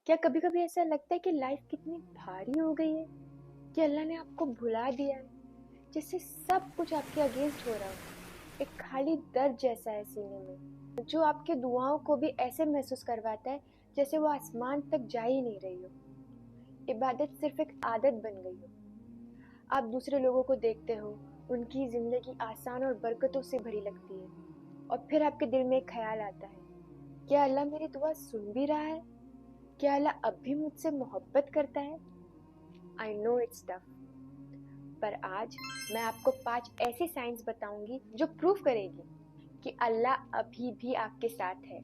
क्या कभी कभी ऐसा लगता है कि लाइफ कितनी भारी हो गई है कि अल्लाह ने आपको भुला दिया है, जिससे सब कुछ आपके अगेंस्ट हो रहा हो। एक खाली दर्द जैसा है सीने में जो आपके दुआओं को भी ऐसे महसूस करवाता है जैसे वो आसमान तक जा ही नहीं रही हो। इबादत सिर्फ एक आदत बन गई हो। आप दूसरे लोगों को देखते हो, उनकी जिंदगी आसान और बरकतों से भरी लगती है, और फिर आपके दिल में एक ख्याल आता है, क्या अल्लाह मेरी दुआ सुन भी रहा है? क्या अल्लाह अब भी मुझसे मोहब्बत करता है? आई नो इट्स टफ, पर आज मैं आपको 5 ऐसी साइंस बताऊंगी जो प्रूव करेगी कि अल्लाह अभी भी आपके साथ है।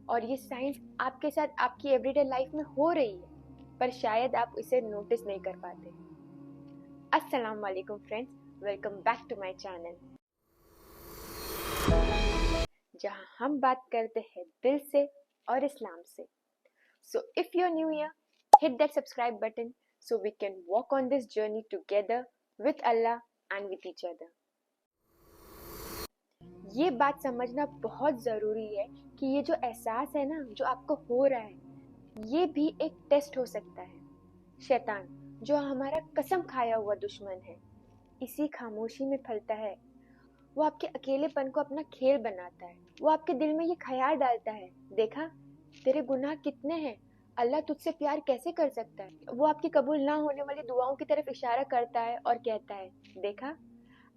और ये साइंस आपके साथ आपकी एवरीडे लाइफ में हो रही है, पर शायद आप इसे नोटिस नहीं कर पाते। अस्सलाम वालेकुम friends, welcome back to my channel, जहां हम बात करते हैं दिल से और इस्लाम से। So if you're new here, hit that subscribe button so we can walk on this journey together with Allah and with each other. ये बात समझना बहुत ज़रूरी है कि ये जो एहसास है ना, जो आपको हो रहा है, ये भी एक टेस्ट हो सकता है। शैतान, जो हमारा कसम खाया हुआ दुश्मन है, इसी खामोशी में फलता है। वो आपके अकेलेपन को अपना खेल बनाता है। वो आपके दिल में ये ख्याल डालता है, देखा तेरे गुनाह कितने हैं, अल्लाह तुझसे प्यार कैसे कर सकता है। वो आपकी कबूल ना होने वाली दुआओं की तरफ इशारा करता है और कहता है, देखा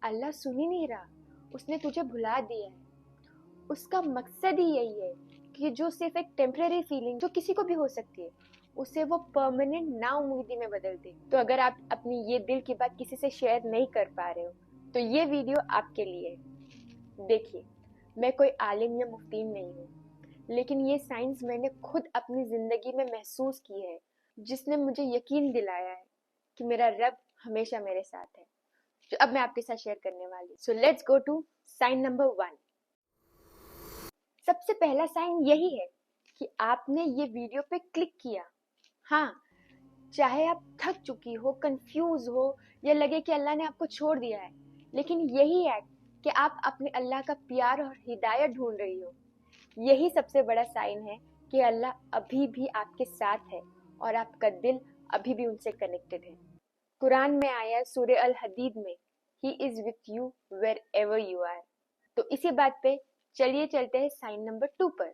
अल्लाह सुन ही नहीं रहा, उसने तुझे भुला दिया है। उसका मकसद ही यही है कि जो सिर्फ एक टेम्परेरी फीलिंग जो किसी को भी हो सकती है, उसे वो परमानेंट ना उम्मीदी में बदल दे। तो अगर आप अपनी ये दिल की बात किसी से शेयर नहीं कर पा रहे हो, तो ये वीडियो आपके लिए है। देखिए, मैं कोई आलिम या मुफ्तीन नहीं हूँ, लेकिन ये साइंस मैंने खुद अपनी जिंदगी में महसूस की है, जिसने मुझे यकीन दिलाया है कि मेरा रब हमेशा मेरे साथ है, जो अब मैं आपके साथ शेयर करने वाली। So let's go to sign number 1। सबसे पहला साइन यही है कि आपने ये वीडियो पे क्लिक किया। हाँ, चाहे आप थक चुकी हो, कंफ्यूज हो, या लगे कि अल्लाह ने आपको छोड़ दिया है, लेकिन यही है कि आप अपने अल्लाह का प्यार और हिदायत ढूंढ रही हो। यही सबसे बड़ा साइन है कि अल्लाह अभी भी आपके साथ है और आपका दिल अभी भी उनसे कनेक्टेड है। कुरान में आया सूरह अल हदीद में, he is with you wherever you are. तो इसी बात पे चलिए चलते हैं साइन नंबर 2 पर।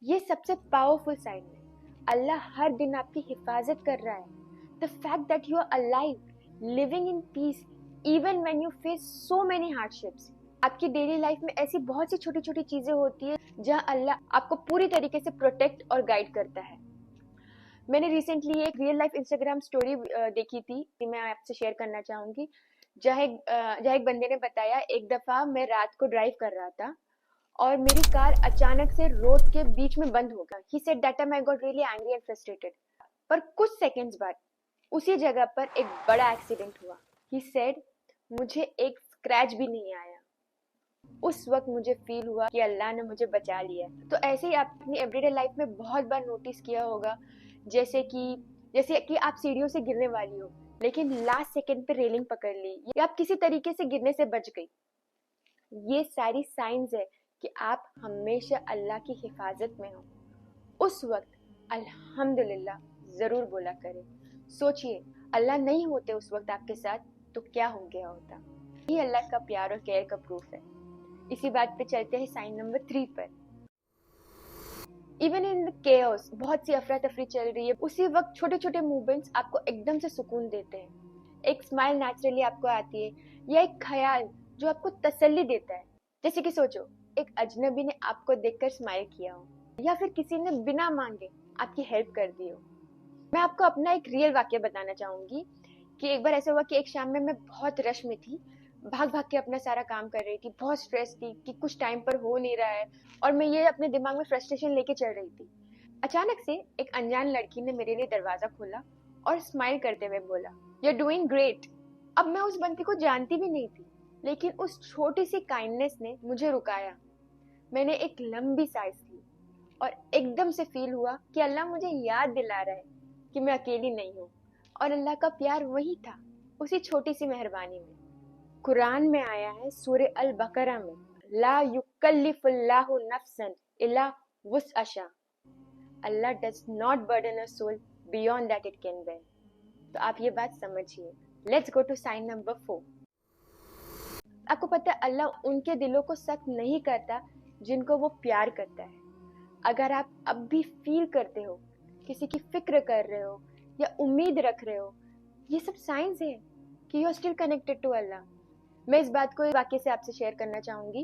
ये सबसे पावरफुल साइन है। अल्लाह हर दिन आपकी हिफाजत कर रहा है। The fact that you are alive, living in peace even when you face so many hardships. आपकी डेली लाइफ में ऐसी बहुत सी छोटी छोटी चीजें होती है जहां अल्लाह आपको पूरी तरीके से प्रोटेक्ट और गाइड करता है। मैंने रिसेंटली एक रियल लाइफ इंस्टाग्राम स्टोरी देखी थी, मैं आपसे शेयर करना चाहूंगी। जहाँ एक बंदे ने बताया, एक दफा मैं रात को ड्राइव कर रहा था और मेरी कार अचानक से रोड के बीच में बंद हो गया। He said that time I got really angry and frustrated. पर कुछ सेकंड्स बाद उसी जगह पर एक बड़ा एक्सीडेंट हुआ। He said मुझे एक स्क्रैच भी नहीं आया। उस वक्त मुझे फील हुआ कि अल्लाह ने मुझे बचा लिया। तो ऐसे ही आप अपनी एवरीडे लाइफ में बहुत बार नोटिस किया होगा, जैसे कि आप सीढ़ियों से गिरने वाली हो, लेकिन लास्ट सेकंड पे रेलिंग पकड़ ली, या आप किसी तरीके से गिरने से बच गई। ये सारी साइंस है कि आप हमेशा अल्लाह की हिफाजत में हो। उस वक्त अल्हम्दुलिल्लाह जरूर बोला करें। सोचिए, अल्लाह नहीं होते उस वक्त आपके साथ, तो क्या हो गया होता। ये अल्लाह का प्यार और केयर का प्रूफ है। इसी बात पे चलते हैं साइन नंबर 3 पर। इवन इन द केओस, बहुत सी अफरा तफरी चल रही है, उसी वक्त छोटे छोटे मूवमेंट्स आपको एकदम से सुकून देते हैं। एक स्माइल नेचुरली आपको आती है, या एक ख्याल जो आपको तसल्ली देता है। जैसे कि सोचो, एक अजनबी ने आपको देखकर स्माइल किया हो, या फिर किसी ने बिना मांगे आपकी हेल्प कर दी हो। मैं आपको अपना एक रियल वाक्य बताना चाहूंगी कि एक बार ऐसा हुआ कि एक शाम में मैं बहुत रश में थी, भाग भाग के अपना सारा काम कर रही थी, बहुत स्ट्रेस थी कि कुछ टाइम पर हो नहीं रहा है, और मैं ये अपने दिमाग में फ्रस्ट्रेशन लेके चल रही थी। अचानक से एक अनजान लड़की ने मेरे लिए दरवाजा खोला और स्माइल करते हुए बोला, यू आर डूइंग ग्रेट। अब मैं उस बंदी को जानती भी नहीं थी, लेकिन उस छोटी सी काइंडनेस ने मुझे रुकाया। मैंने एक लंबी सांस ली और एकदम से फील हुआ कि अल्लाह मुझे याद दिला रहा है कि मैं अकेली नहीं हूँ, और अल्लाह का प्यार वही था, उसी छोटी सी मेहरबानी में। कुरान में आया है सूरह अल बकरा में, ला युकल्लिफुल्लाहु नफ्सन इल्ला वुसअहा। Allah does not burden a soul beyond that it can bear. तो आप ये बात समझिए. Let's go to sign number 4. आपको पता है अल्लाह उनके दिलों को सख्त नहीं करता जिनको वो प्यार करता है. अगर आप अब भी फील करते हो, किसी की फिक्र कर रहे हो या उम्मीद रख रहे हो, ये सब साइंस है कि you are still connected to अल्लाह. मैं इस बात को वाकई से आपसे शेयर करना चाहूँगी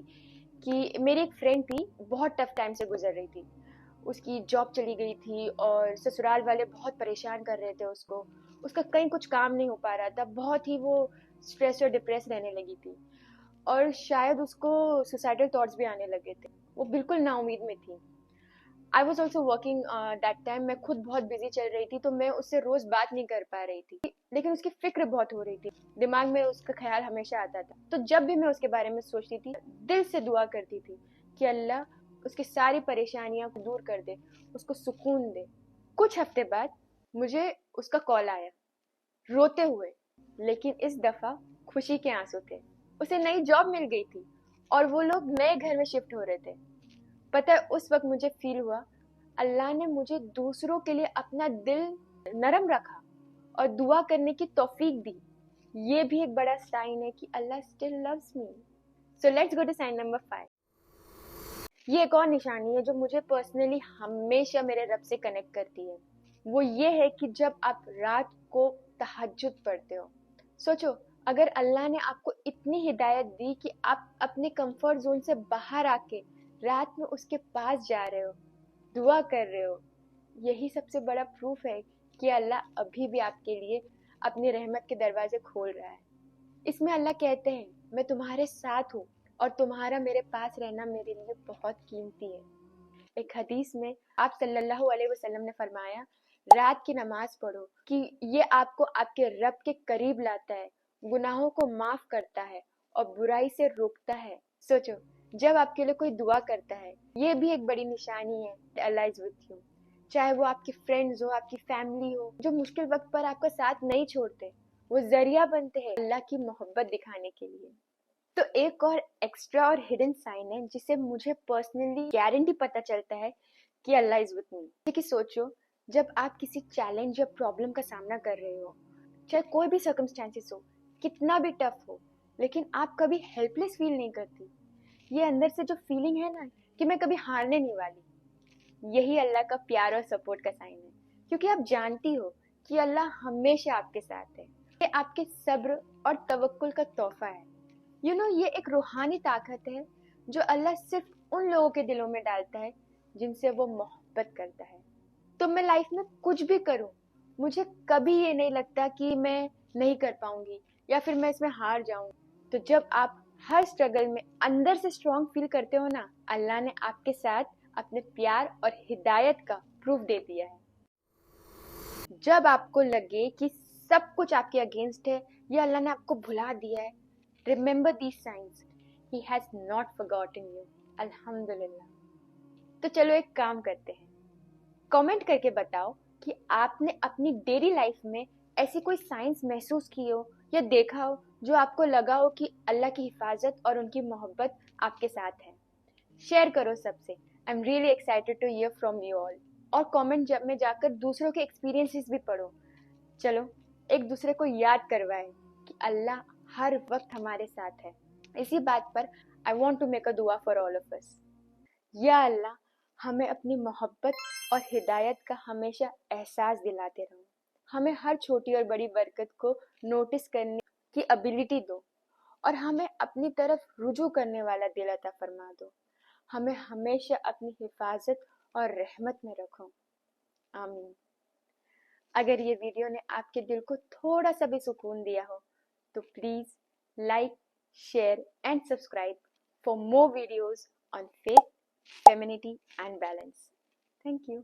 कि मेरी एक फ्रेंड थी, बहुत टफ टाइम से गुजर रही थी. उसकी जॉब चली गई थी और ससुराल वाले बहुत परेशान कर रहे थे उसको. उसका कहीं कुछ काम नहीं हो पा रहा था, बहुत ही वो स्ट्रेस और डिप्रेस रहने लगी थी और शायद उसको सुसाइडल थॉट्स भी आने लगे थे. वो बिल्कुल नाउम्मीद में थी. I was also working that time. मैं खुद बहुत बिजी चल रही थी तो मैं उससे रोज बात नहीं कर पा रही थी, लेकिन उसकी फिक्र बहुत हो रही थी. दिमाग में उसका ख्याल हमेशा आता था. तो जब भी मैं उसके बारे में सोचती थी, दिल से दुआ करती थी कि अल्लाह उसकी सारी परेशानियां दूर कर दे, उसको सुकून दे. कुछ हफ्ते बाद मुझे उसका कॉल आया, रोते हुए, लेकिन इस दफा खुशी के आंसू थे. उसे नई जॉब मिल गई थी और वो लोग नए घर में शिफ्ट हो रहे थे. पता है उस वक्त मुझे फील हुआ अल्लाह ने मुझे दूसरों के लिए अपना दिल नरम रखा और दुआ करने की तौफीक दी. ये भी एक बड़ा साइन है कि अल्लाह still loves me. So let's go to sign number 5. ये एक और निशानी है जो मुझे पर्सनली हमेशा मेरे रब से कनेक्ट करती है. वो ये है कि जब आप रात को तहज्जुद पढ़ते हो. सोचो, अगर अल्लाह ने आपको इतनी हिदायत दी कि आप अपने कंफर्ट जोन से बाहर आके रात में उसके पास जा रहे हो, दुआ कर रहे हो, यही सबसे बड़ा प्रूफ है कि अल्लाह अभी भी आपके लिए अपनी रहमत के दरवाजे खोल रहा है. इसमें अल्लाह कहते हैं, मैं तुम्हारे साथ हूँ और तुम्हारा मेरे पास रहना मेरे लिए बहुत कीमती है. एक हदीस में आप सल्लल्लाहु अलैहि वसल्लम ने फरमाया, रात की नमाज पढ़ो कि ये आपको आपके रब के करीब लाता है, गुनाहों को माफ करता है और बुराई से रोकता है. सोचो, जब आपके लिए कोई दुआ करता है, ये भी एक बड़ी निशानी है अल्लाह इज विथ यू. चाहे वो आपकी फ्रेंड्स हो, आपकी फैमिली हो, जो मुश्किल वक्त पर आपका साथ नहीं छोड़ते, वो जरिया बनते हैं अल्लाह की मोहब्बत दिखाने के लिए. तो एक और एक्स्ट्रा और हिडन साइन है जिसे मुझे पर्सनली गारंटी पता चलता है कि अल्लाह इज विथ मी. कि सोचो, जब आप किसी चैलेंज या प्रॉब्लम का सामना कर रहे हो, चाहे कोई भी सर्कमस्टेंसेस हो, कितना भी टफ हो, लेकिन आप कभी हेल्पलेस फील नहीं करती. ये अंदर से जो फीलिंग है ना कि मैं कभी हारने नहीं वाली, यही अल्लाह का प्यार और सपोर्ट का साइन है. क्योंकि आप जानती हो कि अल्लाह हमेशा आपके साथ है. ये आपके सब्र और तवक्कुल का तोहफा है. ये एक रूहानी ताकत है जो अल्लाह सिर्फ उन लोगों के दिलों में डालता है जिनसे वो मोहब्बत करता है. तो मैं लाइफ में कुछ भी करूं, मुझे कभी ये नहीं लगता कि मैं नहीं कर पाऊंगी या फिर मैं इसमें हार जाऊं. तो जब आप हर स्ट्रगल में अंदर से स्ट्रांग फील करते हो ना, अल्लाह ने आपके साथ अपने प्यार और हिदायत का प्रूफ दे दिया है. जब आपको लगे कि सब कुछ आपके अगेंस्ट है या अल्लाह ने आपको भुला दिया है, remember these signs. He has not forgotten you. अल्हम्दुलिल्लाह. तो चलो एक काम करते हैं, कमेंट करके बताओ कि आपने अपनी डेली लाइफ में ऐसी कोई साइंस महसूस की हो या देखा हो जो आपको लगा हो कि अल्लाह की हिफाजत और उनकी मोहब्बत आपके साथ है. शेयर करो सबसे. I am really excited to hear from you all. और कमेंट में जाकर दूसरों के एक्सपीरियंसेस भी पढ़ो. चलो एक दूसरे को याद करवाएं कि अल्लाह हर वक्त हमारे साथ है. इसी बात पर I want to make a दुआ फॉर ऑल ऑफ अस. या अल्लाह, हमें अपनी मोहब्बत और हिदायत का हमेशा एहसास दिलाते रहो. हमें हर छोटी और बड़ी बरकत को नोटिस करने की एबिलिटी दो और हमें अपनी तरफ रुजू करने वाला दिल अता फरमा दो. हमें हमेशा अपनी हिफाजत और रहमत में रखो. आमीन. अगर ये वीडियो ने आपके दिल को थोड़ा सा भी सुकून दिया हो तो please like, share and subscribe for more videos on faith, femininity and balance. Thank you.